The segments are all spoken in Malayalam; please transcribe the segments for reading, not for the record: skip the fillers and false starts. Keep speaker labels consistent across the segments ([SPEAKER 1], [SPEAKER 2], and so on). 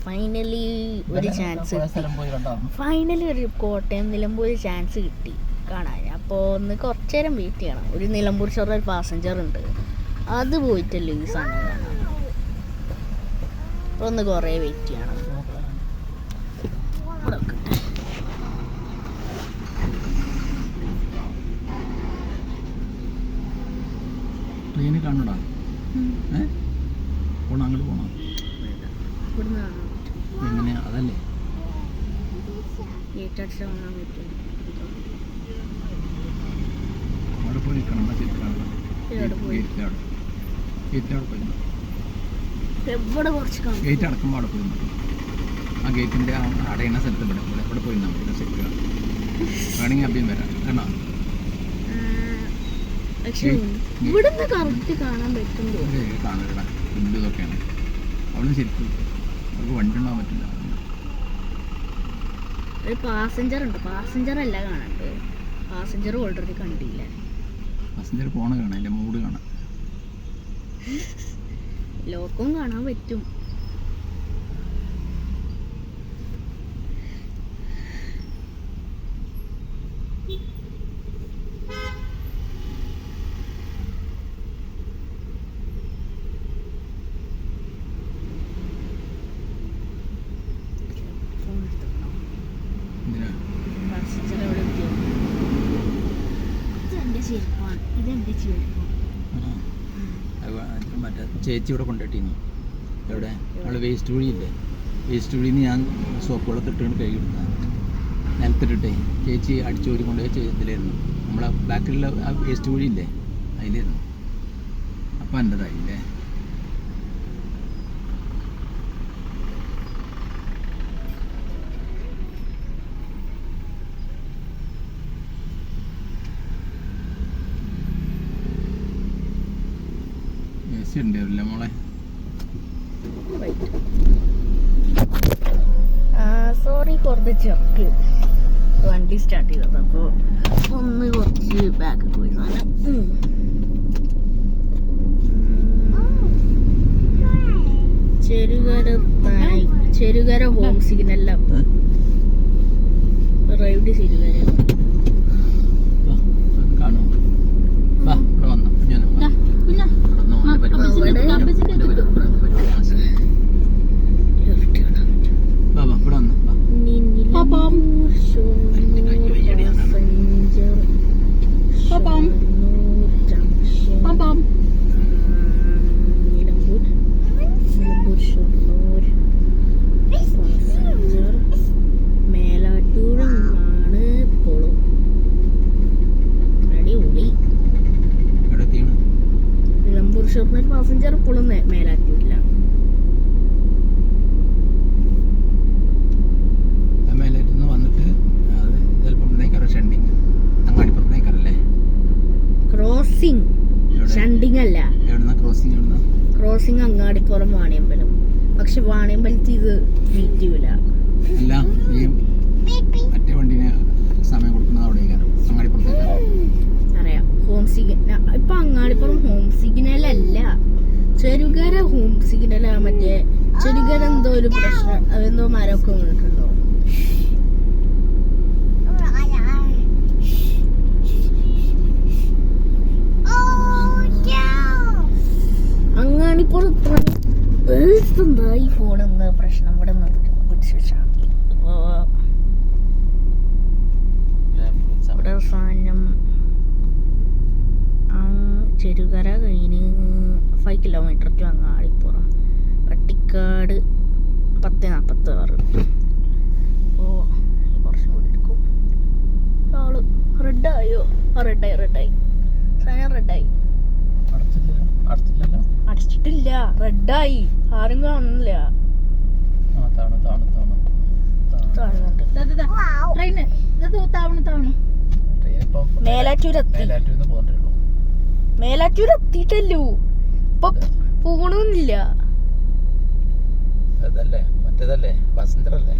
[SPEAKER 1] ഫൈനലി ഒരു ചാൻസ് ഫൈനലി ഒരു കോട്ടയം നിലമ്പൂർ ചാൻസ് കിട്ടി കാണാൻ. അപ്പോൾ ഒന്ന് കുറച്ച് നേരം വെയിറ്റ് ചെയ്യണം. ഒരു നിലമ്പൂർ ഷൊർണൂർ ഒരു പാസഞ്ചർ ഉണ്ട്, അത് പോയിട്ടല്ലേ ഈ സാധനം കാണാം. അപ്പോൾ ഒന്ന് കുറേ വെയിറ്റ് ചെയ്യണം.
[SPEAKER 2] ട്രെയിന് കാണണോ? പോണം, അങ്ങോട്ട് പോകണം. എങ്ങനെയാ? അതല്ലേ അവിടെ പോയി നിൽക്കണം. ഗേറ്റ് അടക്കുമ്പോൾ അവിടെ പോയി നിൽക്കണം. ആ ഗേറ്റിൻ്റെ അടയുന്ന സ്ഥലത്ത് ഇവിടെ പോയി നിന്നാൽ മതി. സെറ്റ് വേണമെങ്കിൽ അഭ്യം വരാം. കാണാം. കാണാനില്ല, പുല്ല് ഇതൊക്കെയാണ്. അവിടെ ശരിക്കും അവർക്ക് വണ്ടി ഉണ്ടാകാൻ പറ്റില്ല.
[SPEAKER 1] ഒരു പാസഞ്ചർ ഉണ്ട്, പാസഞ്ചർ അല്ല കാണാണ്ട്. പാസഞ്ചർ ഓൾറെഡി കണ്ടില്ല.
[SPEAKER 2] പാസഞ്ചർ പോണ കാണാം, അതിൻ്റെ മൂഡ് കാണാം.
[SPEAKER 1] ലോക്കവും കാണാൻ പറ്റും.
[SPEAKER 2] മറ്റേ ചേച്ചി ഇവിടെ കൊണ്ടിട്ടിനി. എവിടെ? അവിടെ വേസ്റ്റ് കുഴിയില്ലേ? വേസ്റ്റ് കുഴിയിൽ നിന്ന് ഞാൻ സോപ്പ് വെള്ളത്തിട്ട് കൈ കൊടുത്താൽ നിലത്തിട്ടിട്ടേ ചേച്ചി അടിച്ചോരി കൊണ്ടുപോയി ചെയ്തില്ലായിരുന്നു. നമ്മളെ ബാക്കിലുള്ള ആ വേസ്റ്റ് കുഴിയില്ലേ, അതിലായിരുന്നു. അപ്പം എൻ്റെതായില്ലേ? ഉണ്ടാവില്ല മോളെ.
[SPEAKER 1] Sorry for the check. വണ്ടി സ്റ്റാർട്ട് ചെയ്തത്, അപ്പോൾ ഒന്ന് കുറച്ച് ബാക്ക് പോയി. ചെറുകര ഹോം സിഗ്നല്ല റൈഡ് ചെറുകര. പാസഞ്ചർ ഇപ്പോഴും മേലാറ്റില്ല.
[SPEAKER 2] മേലാറ്റിന്ന് വന്നിട്ട് അങ്ങാടിപ്പുറത്തേക്കല്ലേ
[SPEAKER 1] ക്രോസിംഗ്. ഷണ്ടിങ് അല്ല, ക്രോസിംഗ് അങ്ങാടിപ്പുറം വാണിയമ്പലം. പക്ഷെ വാണിയമ്പലത്തിൽ ഇത് മീറ്റ് ചെയ്യൂല.
[SPEAKER 2] അല്ല, ഈ മറ്റേ വണ്ടിന് സമയം കൊടുക്കുന്നത് അവിടെ അങ്ങാടിപ്പുറത്തേക്ക്
[SPEAKER 1] അറിയാം. ഹോം സിഗ്നൽ ഇപ്പൊ അങ്ങാടിപ്പുറം ഹോം സിഗ്നൽ അല്ല, ചെറുകര ഹോം സിഗ്നലാ. മറ്റേ ചെറുകര എന്തോ ഒരു പ്രശ്നം, അതെന്തോ മരമൊക്കെ വീണിട്ടുണ്ടോ? അങ്ങാടിപ്പുറത്ത് എന്താ ഈ ഫോണെന്ന് പ്രശ്നം ഇവിടെ പിടിച്ചു വെച്ചാൽ ഇവിടെ സാധനം. ചെറുകര കഴിഞ്ഞ് 5 കിലോമീറ്റർ ടു അങ്ങാടിപ്പുറം. പട്ടിക്കാട് 10:46. അപ്പോൾ കുറച്ചും കൂടി എടുക്കും. ആള് റെഡായോ? റെഡായി സാധനം റെഡായി. അടച്ചിട്ടില്ല, റെഡായി. ആരും കാണുന്നില്ല. മേലാറ്റൂരെത്തിയിട്ടല്ലോ, ഇപ്പൊ പോകണമെന്നില്ല.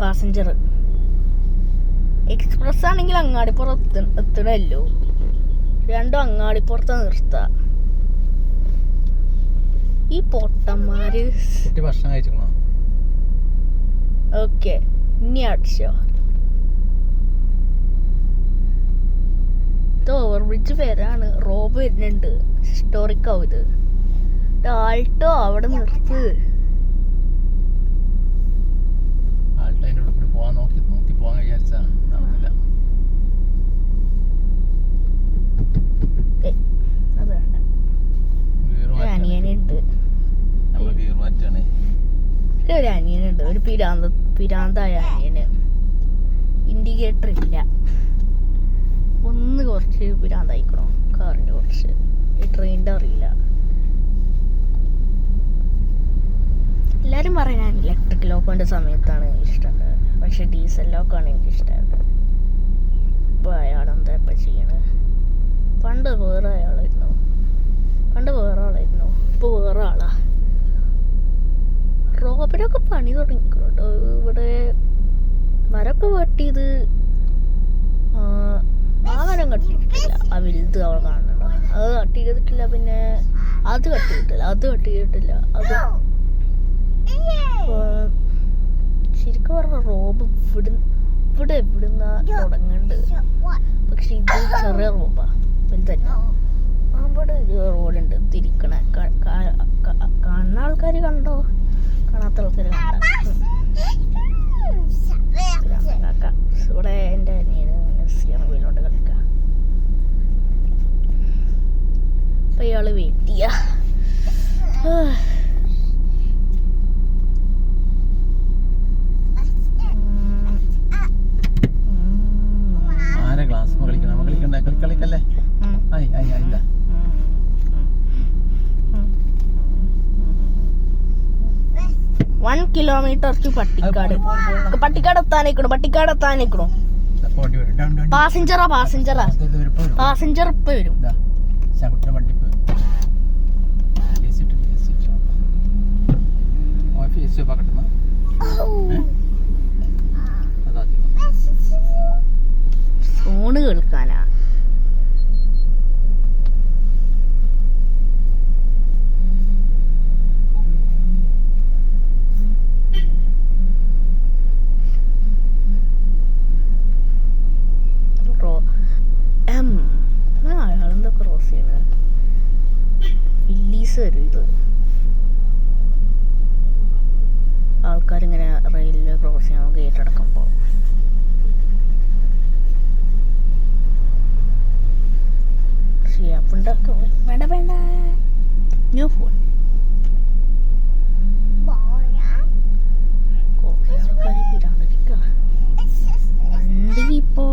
[SPEAKER 1] പാസഞ്ചർ എക്സ്പ്രസ് ആണെങ്കിൽ അങ്ങാടിപ്പുറം എത്തണല്ലോ. രണ്ടും അങ്ങാടിപ്പുറത്ത് നിർത്ത. ഈ പൊട്ടന്മാര്
[SPEAKER 2] ഭക്ഷണം കഴിച്ചോ?
[SPEAKER 1] ഓക്കെ ഇനി അടിച്ചോ. ഇത് ഓവർ ബ്രിഡ്ജ് പേരാണ്. റോബ് വരുന്നുണ്ട്. ഹിസ്റ്റോറിക്കാവും ഇത്. ആൾട്ടോ അവിടെ നിർത്ത്.
[SPEAKER 2] ആൾട്ടതിൻ്റെ ഉള്ളിൽ കൂടി പോകാൻ നോക്കി പോകാൻ വിചാരിച്ചാ നടന്നില്ല.
[SPEAKER 1] അത് വേണ്ട. അനിയനുണ്ട്.
[SPEAKER 2] നമ്മൾ ഗിയർ മാറ്റാണ്.
[SPEAKER 1] ഒരു അനിയനുണ്ട്, ഒരു പിരാന്തായ അനിയന്. ഇൻഡിക്കേറ്റർ ഇല്ല. ഒന്ന് കുറച്ച് പിരാന്തായിക്കണോ കാറിൻ്റെ കുറച്ച്. ഈ ട്രെയിനിൻ്റെ അറിയില്ല. എല്ലാവരും പറയാൻ ഞാൻ ഇലക്ട്രിക് ലോക്കോൻ്റെ സമയത്താണ് ഇഷ്ടമുള്ളത്. പക്ഷെ ഡീസൽ ലോക്കാണ് എനിക്ക് ഇഷ്ടമായത്. ഇപ്പോൾ അയാളെന്താ ഇപ്പം ചെയ്യണത്? പണ്ട് വേറെ ആളായിരുന്നു. ഇപ്പോൾ വേറെ ആളാ. റോബിനൊക്കെ പണി തുടങ്ങിക്കണോ ഇവിടെ. മരമൊക്കെ വെട്ടിയത് ആ മരം കട്ടിയിട്ടില്ല. ആ വലുത് അവൾ കാണണോ, അത് കട്ട് ചെയ്തിട്ടില്ല. പിന്നെ അത് കട്ട് ചെയ്തിട്ടില്ല. അത് ശരിക്കും പറഞ്ഞ റോബ് ഇവിടെ എവിടുന്ന തുടങ്ങണ്ട്. പക്ഷെ ഇത് ചെറിയ റോബാ, വലുതല്ല. അവിടെ ഒരു റോഡുണ്ട് തിരിക്കണ. കാണുന്ന ആൾക്കാർ കണ്ടോ, കാണാത്ത ആൾക്കാർ കണ്ട. ഇവിടെ എൻ്റെ അനിയന് വീലോട്ട് കളിക്കാം. അപ്പൊ ഇയാള് വെയിറ്റ് ചെയ്യാ.
[SPEAKER 2] കളിക്കല്ലേ.
[SPEAKER 1] 1 കിലോമീറ്റർ ടു പട്ടിക്കാട്. പട്ടിക്കാട് എത്താനേക്കണോ. പാസഞ്ചർ ഇപ്പൊ വരും. ഫോണ് കേൾക്കാനാ. അയാളെന്താ ക്രോസ് ചെയ്യണ? വില്ലീസ് വരും ഇത്. ആൾക്കാരിങ്ങനെ റെയിലിൽ ക്രോസ് ചെയ്യാൻ ഗേറ്റ് അടക്കുമ്പോൾ. വേണ്ട ന്യൂ ഫോൺ. കുറേ ആൾക്കാർ പിരാണ്ടിരിക്ക. വണ്ടി ഇപ്പോ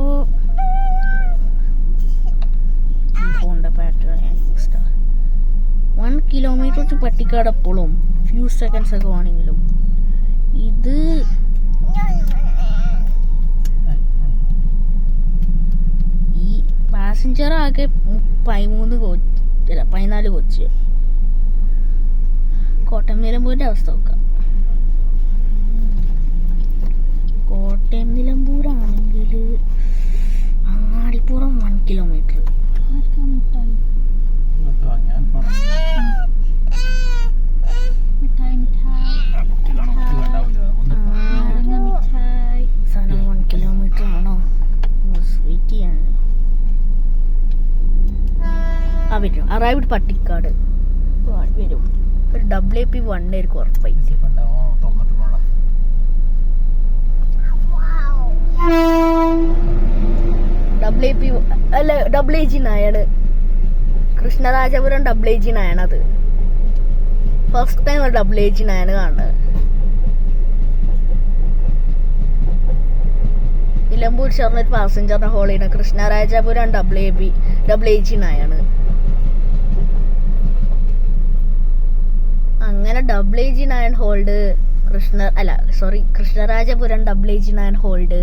[SPEAKER 1] ഫോണിന്റെ പാറ്റേൺ 1 കിലോമീറ്റർ ടു പട്ടിക്കാട് എപ്പോഴും ഫ്യൂ സെക്കൻഡ്സ് ഒക്കെ ആണെങ്കിലും. ഇത് ഈ പാസഞ്ചർ ആകെ 14 കൊച്ച്. കോട്ടയം നിലമ്പൂരിൻ്റെ അവസ്ഥ നോക്കാം. കോട്ടയം നിലമ്പൂരാണെങ്കിൽ അങ്ങാടിപ്പുറം 1 കിലോമീറ്റർ. സാധനം 1 കിലോമീറ്റർ ആണോ? വെയിറ്റ് ചെയ്യാൻ. വരും. അറൈവ്ഡ് പട്ടിക്കാട് വരും. ഒരു WP1 ആയിരിക്കും ഉറപ്പായി. WAG9 കൃഷ്ണരാജപുരം WAG9 അത് ഫസ്റ്റ് ടൈം WAG9 കാണുന്നത്. നിലമ്പൂർ ഷൊർണൂർ പാസഞ്ചറിനെ ഹോൾ ചെയ്യുന്ന കൃഷ്ണരാജപുരം WAG9. അങ്ങനെ WAG9 hold Krishnarajapuram WAG9 hold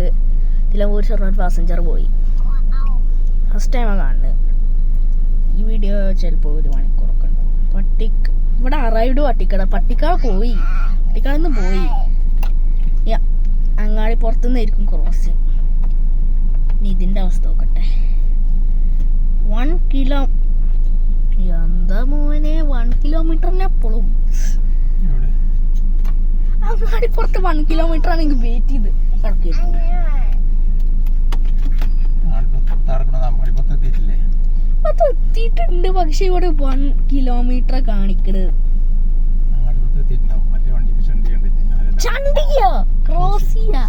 [SPEAKER 1] Nilambur Shoranur passenger പോയി. ഫസ്റ്റ് ടൈമാണ് കാണുന്നത്. ഈ വീഡിയോ ചിലപ്പോൾ 1 മണിക്കൂറൊക്കെ ഉണ്ടാവും. ഇവിടെ അറൈവ്ഡ് പട്ടിക്കാട് പോയി. പട്ടിക്കാട് നിന്ന് പോയി. അങ്ങാടി പുറത്തുനിന്നായിരിക്കും ക്രോസിങ്. ഇനി ഇതിൻ്റെ അവസ്ഥ നോക്കട്ടെ. 1 കിലോ എന്താ മോനെ 1 കിലോമീറ്ററിന് എപ്പോഴും അങ്ങാടിപ്പുറത്ത് 1 കിലോമീറ്റർ ആണ് എനിക്ക് വെയിറ്റ് ചെയ്ത് കിടക്കുന്നത്. അത് എത്തിയിട്ടുണ്ട്, പക്ഷെ ഇവിടെ 1 കിലോമീറ്റർ കാണിക്കണത്. ചണ്ടിയോ ക്രോസ് ചെയ്യാ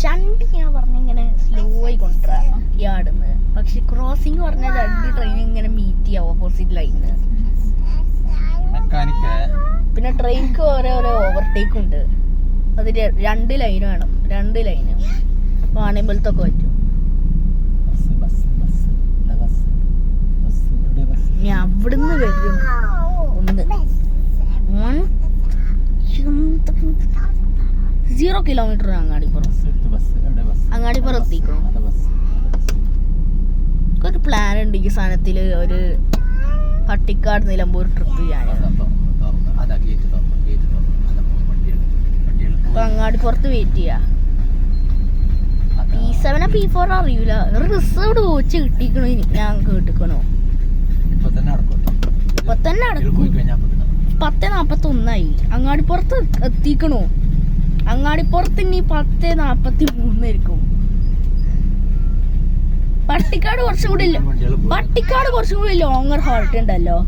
[SPEAKER 1] ഷണ്ടി ഞാൻ പറഞ്ഞിങ്ങനെ സ്ലോ ആയി കൊണ്ടുവരാ യാർഡിന്ന്. പക്ഷെ ക്രോസിംഗ് പറഞ്ഞാൽ 2 ട്രെയിൻ ഇങ്ങനെ മീറ്റ് ചെയ്യാം ഓപ്പോസിറ്റ് ലൈനിന്ന്. പിന്നെ ട്രെയിൻക്ക് ഓരോ ഓവർടേക്ക് ഉണ്ട്. അത് 2 ലൈൻ വേണം, 2 ലൈന് വാണിയമ്പലത്തൊക്കെ പറ്റും. ഞാൻ അവിടുന്ന് വരും 0 കിലോമീറ്റർ അങ്ങാടിപ്പുറം എത്തിക്കണം. ഒരു പ്ലാൻ ഉണ്ട് ഈ സാധനത്തില്, ഒരു പട്ടിക്കാട് നിലമ്പൂർ ട്രിപ്പ് ചെയ്യാൻ. അപ്പൊ അങ്ങാടിപ്പുറത്ത് വെയിറ്റ് ചെയ്യാ. P7 P4 അറിയൂല. റിസർവ്ഡ് കോച്ച് കിട്ടിക്കണോ ഞാൻ കേട്ടിക്കണോ? ഇപ്പൊ തന്നെ നടക്കും. 10:41 അങ്ങാടിപ്പുറത്ത് എത്തിക്കണോ? അങ്ങാടിപ്പുറത്ത് ഇനി 10:43 ആയിരിക്കും. പട്ടിക്കാട് കുറച്ചും കൂടി ലോങ്ങർ ഹോൾട്ട് ഉണ്ടല്ലോ.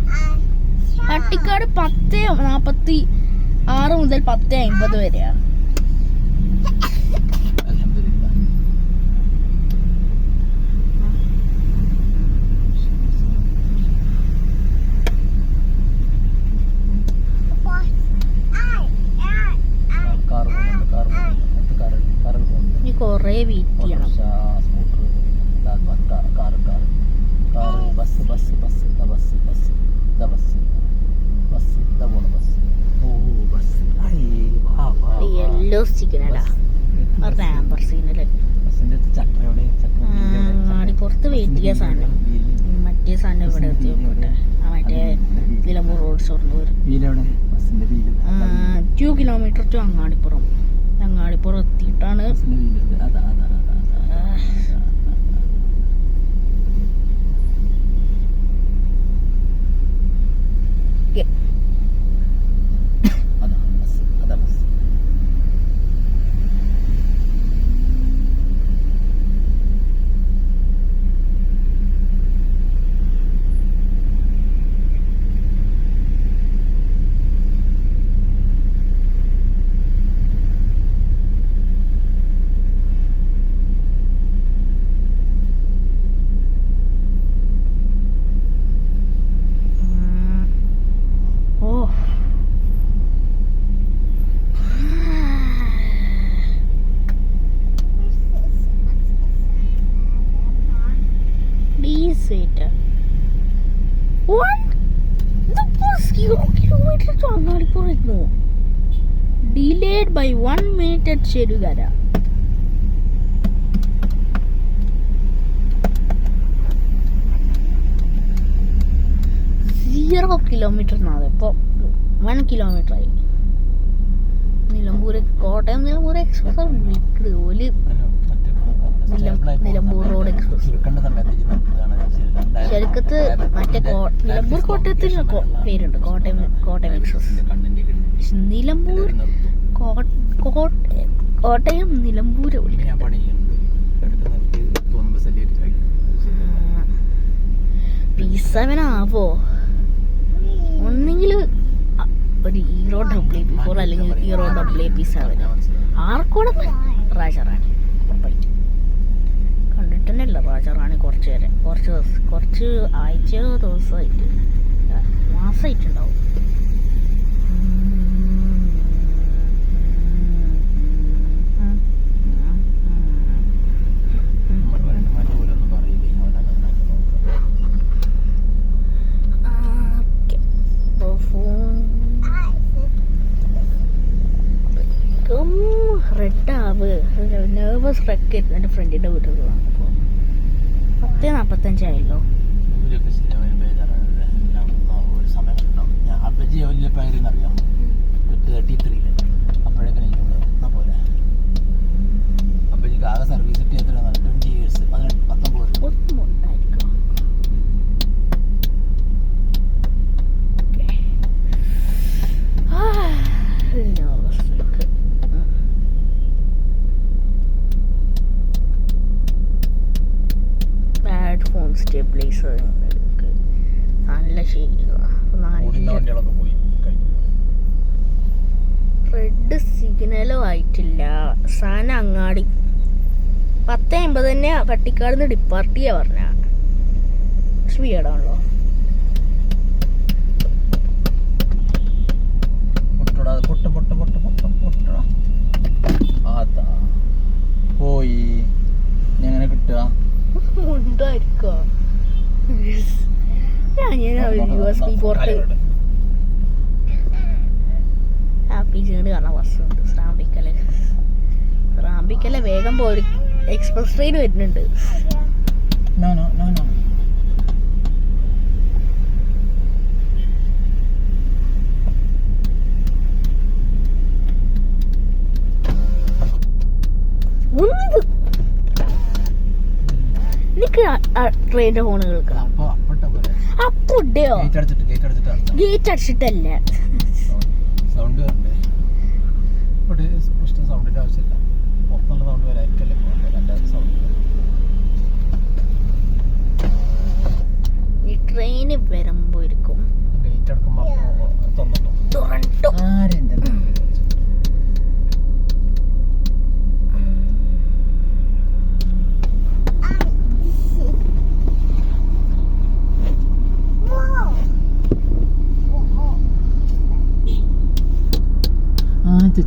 [SPEAKER 1] പട്ടിക്കാട് 10:46 മുതൽ 10:50 വരെയാണ്. കൊറേ വെയിറ്റ് ചെയ്യണം. യെല്ലോ സിഗ്നലാ, റാമ്പർ സിഗ്നല്. അങ്ങാടിപ്പുറത്ത് വെയിറ്റ് ചെയ്യാൻ സാധനം. മറ്റേ സാധനം ഇവിടെ എത്തി നോക്കട്ടെ. മറ്റേ Nilambur road Shoranur 2 kilometre to Angadipuram. Angadipuram എത്തിയിട്ടാണ് delayed by 1 minute at Cherugara. Zero kilometer now. 1 kilometer. Nilambur Kottayam Nilambur express Nilambur road express ശരിക്കത്ത് മറ്റേ നിലമ്പൂർ കോട്ടയത്തിന് പേരുണ്ട്, കോട്ടയം എക്സ്പ്രസ്. നിലമ്പൂർ കോട്ടയം നിലമ്പൂർ P7 ആവോ? ഒന്നെങ്കിൽ ഒരു ഹീറോ WP4 അല്ലെങ്കിൽ ഹീറോ WP7. ആർക്കൂടെ രാജറാണി ഉറപ്പായിട്ട് കണ്ടിട്ടന്നെയല്ല. രാജറാണി കുറച്ച് ആഴ്ചയോ ദിവസമായിട്ട് മാസമായിട്ടുണ്ടാവും. റെഡാവ് നെർവസ് റെക്ക് എൻ്റെ ഫ്രണ്ടിൻ്റെ വീട്ടിൽ വന്നപ്പോൾ 10:45 ആയല്ലോ.
[SPEAKER 2] സർവീസ് കിട്ടി എത്ര 20 years 19
[SPEAKER 1] ഒന്നും ഉണ്ടായിരിക്കും. സ്റ്റെബിലൈസർ നല്ല
[SPEAKER 2] വണ്ടികളൊക്കെ പോയി
[SPEAKER 1] റെഡ് സിഗ്നലും ആയിട്ടില്ല. സാധനം അങ്ങാടി 10:50 തന്നെ പട്ടിക്കാട് നിന്ന് ഡിപ്പാർട്ട് ചെയ്യാ പറഞ്ഞ സ്പീഡാണല്ലോ.
[SPEAKER 2] പോയി എങ്ങനെ കിട്ടുക
[SPEAKER 1] ഉണ്ടായിരിക്കോ USB പോർട്ട് ഹാപ്പിച്ചേണ്ട് കാണാൻ ബസ്സുണ്ട്. സ്രാമ്പിക്കല് വേഗം പോയി. എക്സ്പ്രസ് ട്രെയിൻ വരുന്നുണ്ട്. എനിക്ക് ട്രെയിനിന്റെ ഫോണ് കേൾക്കണം. അപ്പൊ ഗേറ്റ് അടിച്ചിട്ടല്ല
[SPEAKER 2] സൗണ്ട് സൗണ്ടിന്റെ ആവശ്യമില്ല. പുറത്തുള്ള സൗണ്ട് വരായിരിക്കല്ലേ സൗണ്ട്.
[SPEAKER 1] ഈ ട്രെയിന് വരുമ്പോ ഇരിക്കും
[SPEAKER 2] ഗേറ്റ് അടക്കുമ്പോ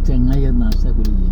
[SPEAKER 2] ചെങ്ങായി നാശാക്കുലിയ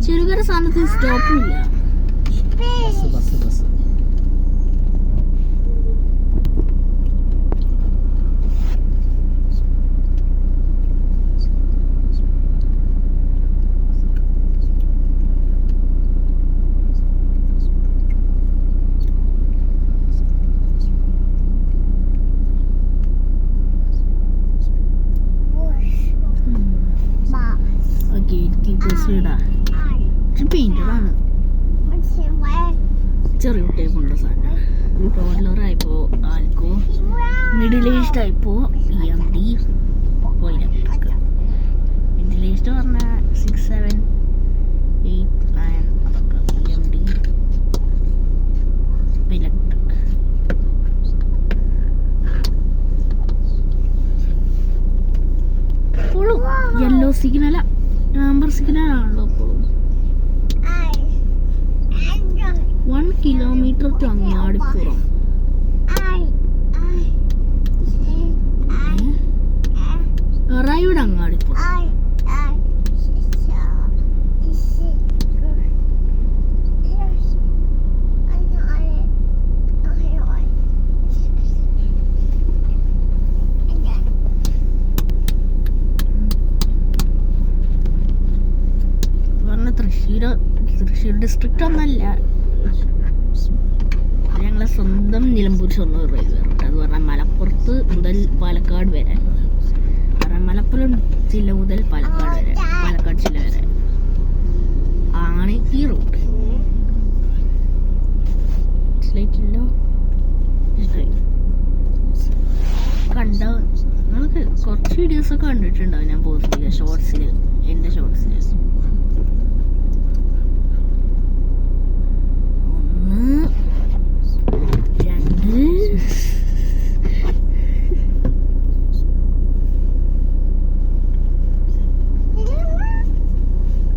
[SPEAKER 2] ചെറുകര സ്ഥാനത്ത് സ്റ്റോപ്പില്ല. ബസ് പെയിന്റഡാണ്. ചെറിയ കുട്ടിയെ സാധനം. ടോഡ്ലറായപ്പോ ആൽക്കോ, മിഡിൽ ഏജ്ഡ് ആയപ്പോ EMD, ഇലക്ട്രിക്. മിഡിൽ ഏജ്ഡ് പറഞ്ഞാൽ 6, 7, 8, 9 അതൊക്കെ EMD, ഇലക്ട്രിക്. ഇപ്പോഴും യെല്ലോ സിഗ്നല, ആംബർ സിഗ്നലാണല്ലോ ഇപ്പോഴും. 1 kilometre to Angadipuram. Ride Angadipuram. Thrissur district ഒന്നല്ല, ഞങ്ങളെ സ്വന്തം നിലമ്പൂർ ഷൊർണൂർ റെയിൽവേ റൂട്ട്. അത് പറഞ്ഞാൽ മലപ്പുറത്ത് മുതൽ പാലക്കാട് വരെ, മലപ്പുറം ജില്ല മുതൽ പാലക്കാട് ജില്ല വരെ ആണ് ഈ റൂട്ട്. മനസ്സിലായിട്ടില്ലോ?
[SPEAKER 1] വീഡിയോസൊക്കെ കുറച്ച് വീഡിയോസൊക്കെ കണ്ടിട്ടുണ്ടാവും ഞാൻ പോസ്റ്റ് ചെയ്യുക ഷോർട്സിൽ, എൻ്റെ ഷോർട്സിൽ.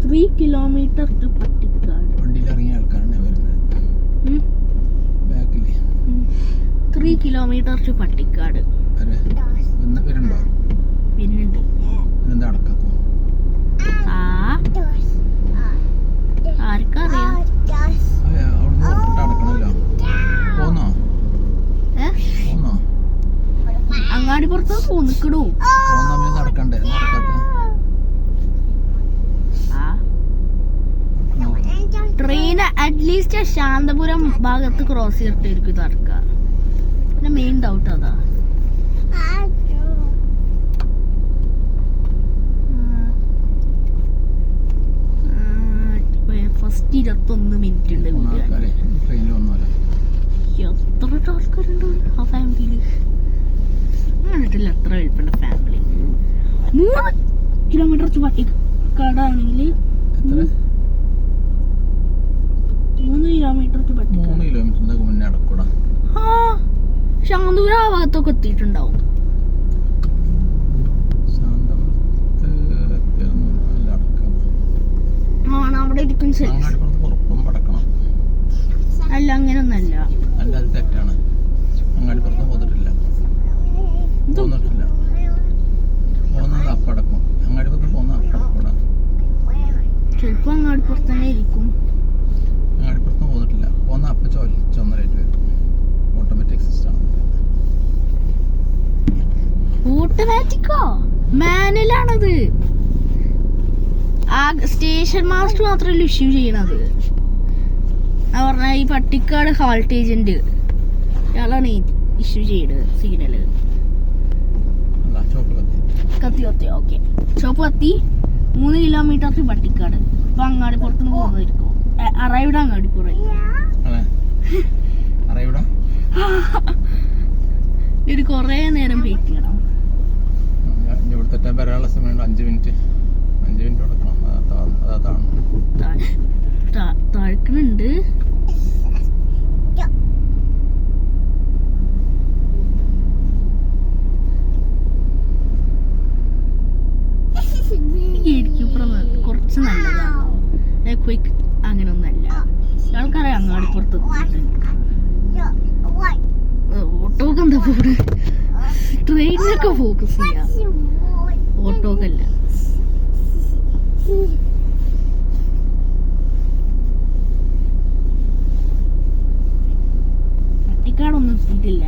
[SPEAKER 1] 3 kilometer to പട്ടിക്കാട്.
[SPEAKER 2] വണ്ടിയിൽ ഇറങ്ങിയ ആൾക്കാരാണ് വരുന്നത് ബാക്കിൽ.
[SPEAKER 1] 3 kilometer to പട്ടിക്കാട്.
[SPEAKER 2] വരുന്നുണ്ടോ?
[SPEAKER 1] വരുന്നുണ്ട്.
[SPEAKER 2] എന്താ അടക്കാത്തോ?
[SPEAKER 1] ആർക്കറിയാം?
[SPEAKER 2] അവിടുന്ന് അടക്കണല്ലോ. പോന്നോ?
[SPEAKER 1] അങ്ങാടി പുറത്ത് പോന്നിക്കിടും.
[SPEAKER 2] നടക്കണ്ടേ? നടക്കാത്ത
[SPEAKER 1] ട്രെയിൻ അറ്റ്ലീസ്റ്റ് ശാന്തപുരം ഭാഗത്ത് ക്രോസ് ചെയ്തിട്ടായിരിക്കും നടക്കുക. പിന്നെ മെയിൻ ഡൗട്ട് അതാ. ഫസ്റ്റ് 21 മിനിറ്റ് ഉണ്ട് വീഡിയോ. എത്ര ആൾക്കാരുണ്ട് ആ ഫാമിലിയിൽ? കണ്ടിട്ടില്ല എത്ര വലിപ്പുണ്ട് ഫാമിലി. 3 കിലോമീറ്റർ പട്ടിക്കാടാണെങ്കിൽ 3 കിലോമീറ്റർ
[SPEAKER 2] മുന്നേ അടക്കൂടാ.
[SPEAKER 1] ശാന്തപുരം ആ ഭാഗത്തൊക്കെ എത്തിയിട്ടുണ്ടാവും. ആണ് അവിടെ ഇരിക്കും. അല്ല അങ്ങനൊന്നല്ല.
[SPEAKER 2] അല്ല അത് തെറ്റാണ്. അങ്ങാടിപ്പുറത്ത് പോന്നിട്ടില്ല. പോകുന്നത് അപ്പടക്കും. അങ്ങാടിപ്പുറത്ത് പോകുന്ന അപ്പടക്കൂടാ.
[SPEAKER 1] ചിലപ്പോ അങ്ങാടിപ്പുറത്ത് തന്നെ ഇരിക്കും.
[SPEAKER 2] അങ്ങാടിപ്പുറത്ത് പോന്നിട്ടില്ല. പോകുന്ന അപ്പ ചൊന്നരായിട്ട് വരും. Automatic system.
[SPEAKER 1] ഓട്ടോമാറ്റിക്കോ? മാനുവലാണത്. ആ സ്റ്റേഷൻ മാസ്റ്റർ മാത്രമല്ല ഇഷ്യൂ ചെയ്യണത്. പറഞ്ഞ ഈ പട്ടിക്കാട് ഹാൾട്ട് ഏജന്റ് ഇയാളാണ് ഇഷ്യൂ ചെയ്യണത് സിഗ്നല്. കത്തി ഓക്കെ. ഷോപ്പ് കത്തി. 3 കിലോമീറ്റർ പട്ടിക്കാട്. അപ്പൊ അങ്ങാടി പുറത്തുനിന്ന് പോകുന്നതായിരിക്കും. അറൈവ്ഡ് അങ്ങാടിപ്പുറം. ഒരു കൊറേ നേരം വെയിറ്റ് ചെയ്യണം.
[SPEAKER 2] ഇവിടുത്തെ വരാനുള്ള സമയം 5 മിനിറ്റ്. 5 മിനിറ്റ് കൊടുക്കണം.
[SPEAKER 1] താഴ്ക്കണുണ്ട്. കുറച്ച് നല്ലതാണ്. ക്വിക്ക് അങ്ങനൊന്നല്ല. ആൾക്കാരെ അങ്ങാടിപ്പുറത്ത് ഓട്ടോക്ക് എന്താ പോണ്? ട്രെയിനിലൊക്കെ ഫോക്കസ് ചെയ്യാം, ഓട്ടോക്കല്ല. പട്ടിക്കാടൊന്നും എത്തിയിട്ടില്ല.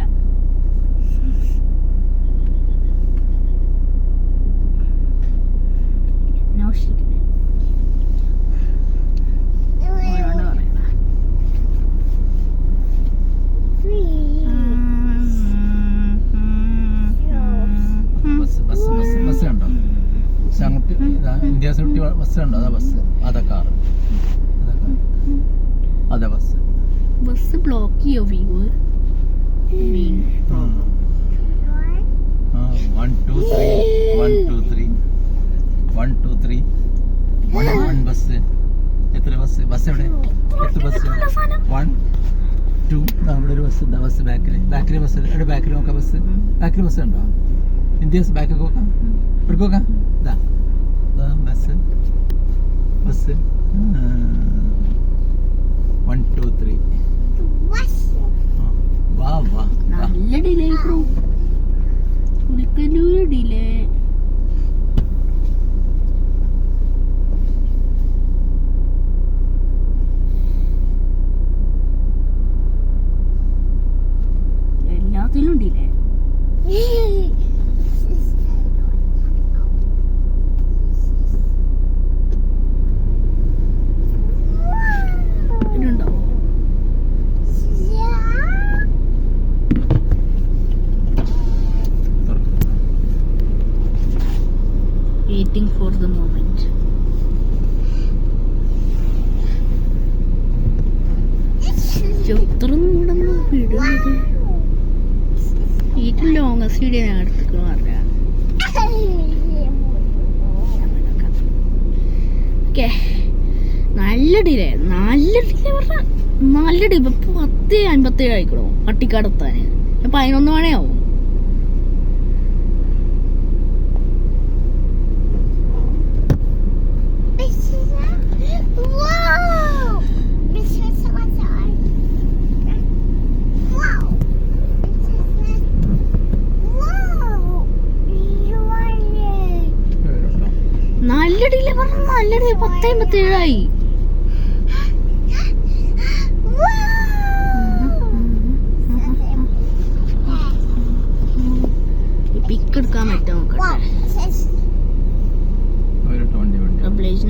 [SPEAKER 2] ഇന്ത്യ സിറ്റി ബസ് ഉണ്ടോ? അതാ ബസ്. അതാ കാറ്. അതാ ബസ്.
[SPEAKER 1] ബസ് ബ്ലോക്ക് ചെയ്യോ? View
[SPEAKER 2] 1 2 3 1 2 3 1 2 3 1 bus. എത്ര ബസ്? ബസ് എവിടെ? 8 ബസ്. 1 2. അവിടെ ഒരു ബസ്. ബസ് ബാക്കിൽ ബസ്. എവിടെ ബാക്കിൽ നോക്കാം? ബസ് ബാക്കിൽ ബസ് ഉണ്ടോ? ഇന്ത്യ ബാക്കിൽ നോക്കാം. ഇവിടെ നോക്കാം. ഇതാ ബസ്. 1 2 3.
[SPEAKER 1] നല്ല ഡിലേ. കുളിക്കല്ലൂർ ഡിലേ. എല്ലാത്തിലും delay. Waiting for the moment. ഏറ്റവും ലോങ്ങസ്റ്റ് വീഡിയോ ഞാൻ എടുത്തിട്ട് പറഞ്ഞ ഓക്കെ, നല്ല ഡിലേ പറഞ്ഞ നല്ല ഡി. ഇപ്പൊ 10:57 ആയിക്കണോ പട്ടിക്കാടെത്താൻ. 11 മണിയാവും. നല്ല ഡിലേ പറഞ്ഞ നല്ല ഡി. 10:57 ആയി. പിക്ക് എടുക്കാൻ പറ്റുമോ നോക്കട്ടെ.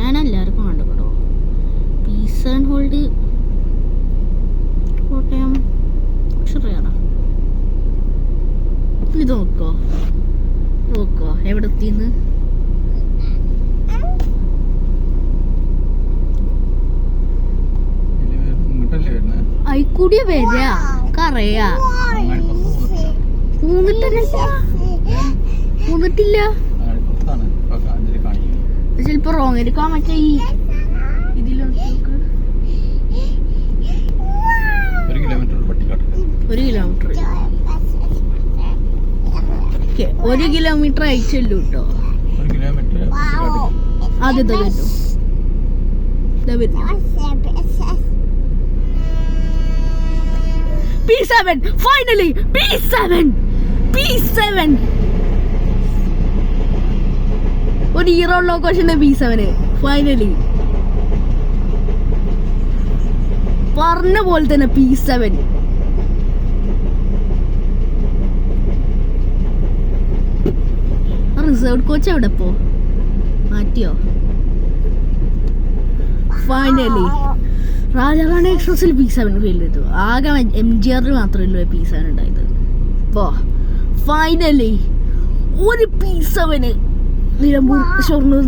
[SPEAKER 1] ഞാൻ എല്ലാവർക്കും കണ്ടു കേട്ടോ. പീസ് ആൻഡ് ഹോൾഡ് കോട്ടയം ഷുറിയാണോ? ഇത് നോക്കോ എവിടെ എത്തിന്ന്. അയിക്കൂടിയ വരാ കറിയാ പോന്നിട്ടില്ല. ചിലപ്പോ റോങ് എടുക്കാൻ മറ്റേ ഈ ഇതിലോട്ട് 1 കിലോമീറ്റർ 1 കിലോമീറ്റർ അയച്ചല്ലോ കേട്ടോ. ആദ്യത്തെ വരുന്നു P7 finally P7 ഒരു ഹീറോ ലൊക്കേഷൻ P7 ഫൈനലി പറഞ്ഞ പോലെ തന്നെ P7 റിസർവ് കോച്ച് എവിടെ പോ മാറ്റിയോ? ഫൈനലി രാജാറാണി എക്സ്പ്രസിൽ P7 ഫെയിൽ ചെയ്തു. ആകെ MGR മാത്രമല്ലോ P7 ഉണ്ടായത്. ഇപ്പോൾ ഫൈനലി ഒരു P7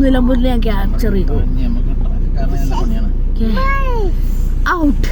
[SPEAKER 1] നിലമ്പൂരിൽ ഞാൻ ക്യാപ്ചർ ചെയ്തു. ഔട്ട്.